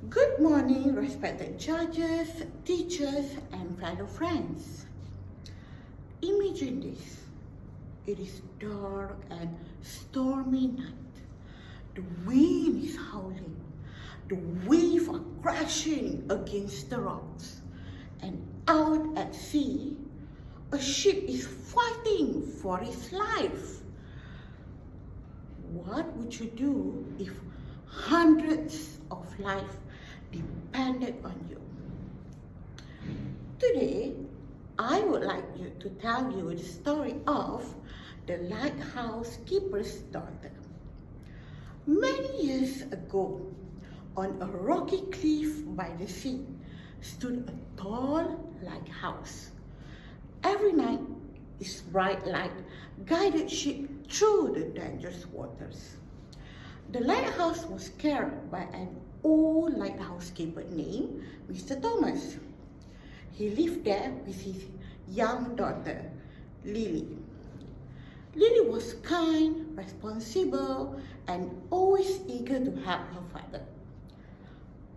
Good morning, respected judges, teachers, and fellow friends. Imagine this. It is dark and stormy night. The wind is howling. The waves are crashing against the rocks. And out at sea, a ship is fighting for its life. What would you do if hundreds of lives depended on you? Today, I would like to tell you the story of the lighthouse keeper's daughter. Many years ago, on a rocky cliff by the sea, stood a tall lighthouse. Every night, its bright light guided ship through the dangerous waters. The lighthouse was cared by an old lighthouse keeper named Mr. Thomas. He lived there with his young daughter, Lily. Lily was kind, responsible, and always eager to help her father.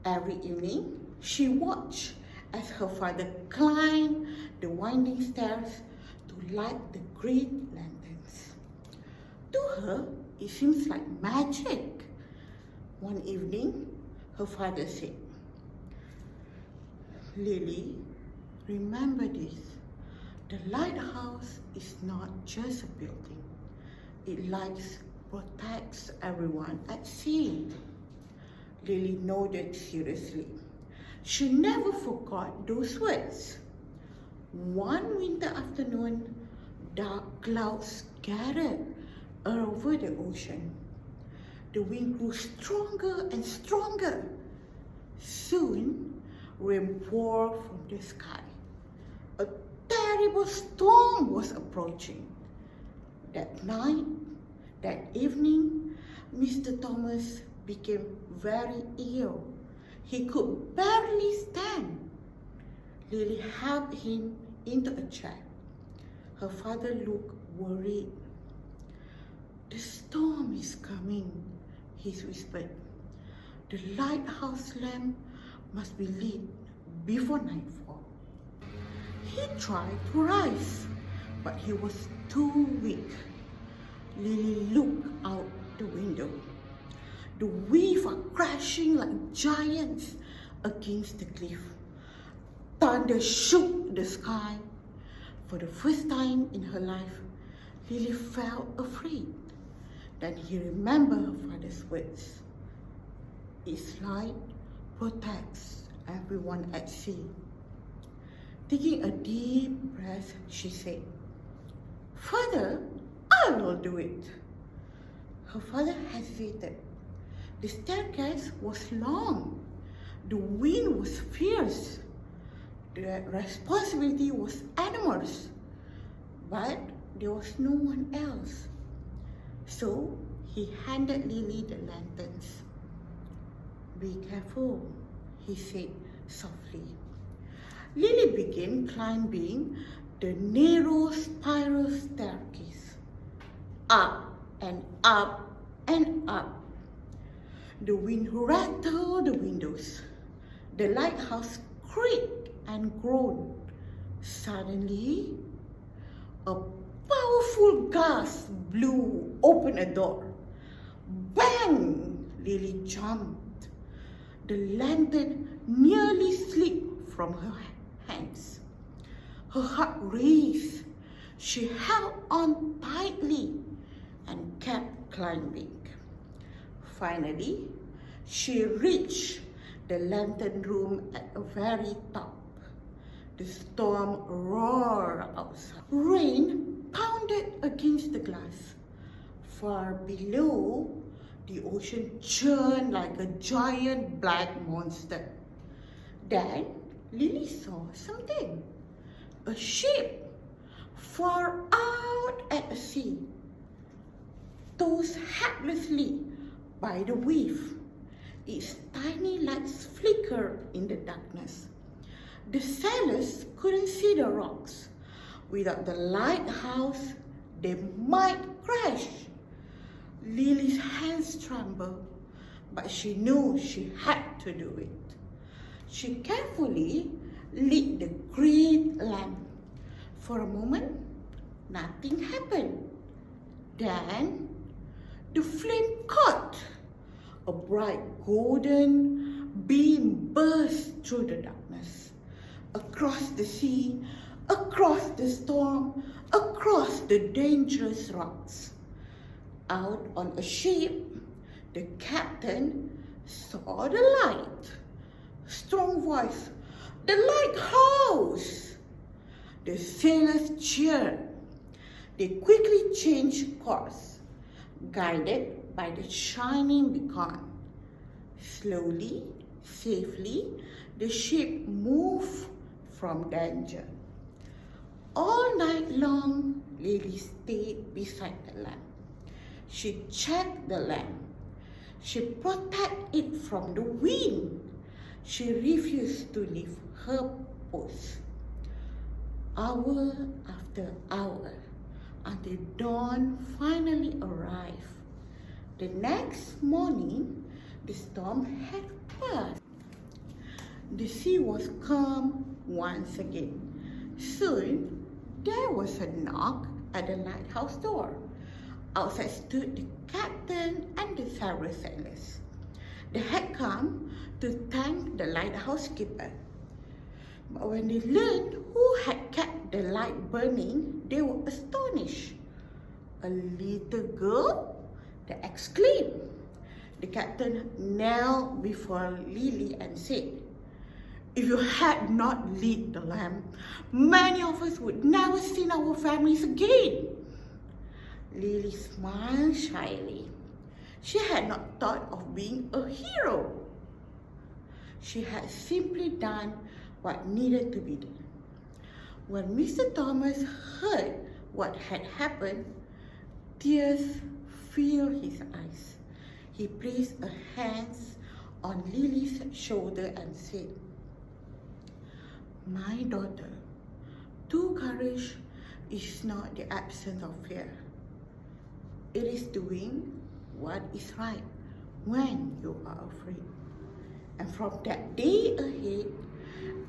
Every evening, she watched as her father climbed the winding stairs to light the great lanterns. To her, it seems like magic. One evening, her father said, "Lily, remember this. The lighthouse is not just a building. It lights, protects everyone at sea." Lily nodded seriously. She never forgot those words. One winter afternoon, dark clouds gathered over the ocean. The wind grew stronger and stronger. Soon, rain poured from the sky. A terrible storm was approaching. That night, that evening, Mr. Thomas became very ill. He could barely stand. Lily helped him into a chair. Her father looked worried. "The storm is coming," he whispered. "The lighthouse lamp must be lit before nightfall." He tried to rise, but he was too weak. Lily looked out the window. The waves are crashing like giants against the cliff. Thunder shook the sky. For the first time in her life, Lily felt afraid. Then he remembered her father's words. "Its light protects everyone at sea." Taking a deep breath, she said, "Father, I will do it." Her father hesitated. The staircase was long. The wind was fierce. The responsibility was enormous. But there was no one else. So he handed Lily the lanterns. "Be careful," he said softly. Lily began climbing the narrow spiral staircase. Up and up and up. The wind rattled the windows. The lighthouse creaked and groaned. Suddenly, a powerful gust blew open a door. Bang! Lily jumped. The lantern nearly slipped from her hands. Her heart raced. She held on tightly and kept climbing. Finally, she reached the lantern room at the very top. The storm roared outside. Rain pounded against the glass. Far below, the ocean churned like a giant black monster. Then Lily saw something. A ship far out at sea, tossed helplessly by the wave. Its tiny lights flickered in the darkness. The sailors couldn't see the rocks. Without the lighthouse, they might crash. Lily's hands trembled. but she knew she had to do it. She carefully lit the great lamp. For a moment, nothing happened. Then, the flame caught. A bright golden beam burst through the darkness, across the sea, across the storm, across the dangerous rocks. Out on a ship, the captain saw the light. Strong voice, "The lighthouse!" The sailors cheered. They quickly changed course, guided by the shining beacon. Slowly, safely, the ship moved from danger. All night long, Lily stayed beside the lamp. She checked the lamp. She protected it from the wind. She refused to leave her post. Hour after hour, until dawn finally arrived. The next morning, the storm had passed. The sea was calm once again. Soon, there was a knock at the lighthouse door. Outside stood the captain and the several sailors. They had come to thank the lighthouse keeper. But when they learned who had kept the light burning, they were astonished. "A little girl?" they exclaimed. The captain knelt before Lily and said, "If you had not lit the lamp, many of us would never see our families again." Lily smiled shyly. She had not thought of being a hero. She had simply done what needed to be done. When Mr. Thomas heard what had happened, tears filled his eyes. He placed a hand on Lily's shoulder and said, "My daughter, true courage is not the absence of fear. It is doing what is right when you are afraid." And from that day ahead,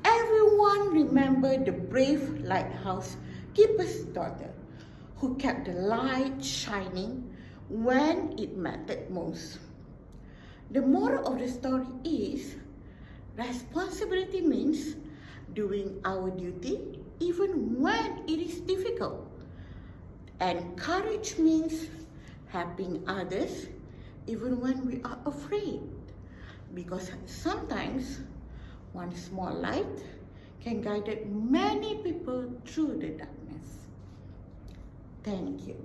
everyone remembered the brave lighthouse keeper's daughter who kept the light shining when it mattered most. The moral of the story is, responsibility means doing our duty even when it is difficult. And courage means helping others even when we are afraid. Because sometimes one small light can guide many people through the darkness. Thank you.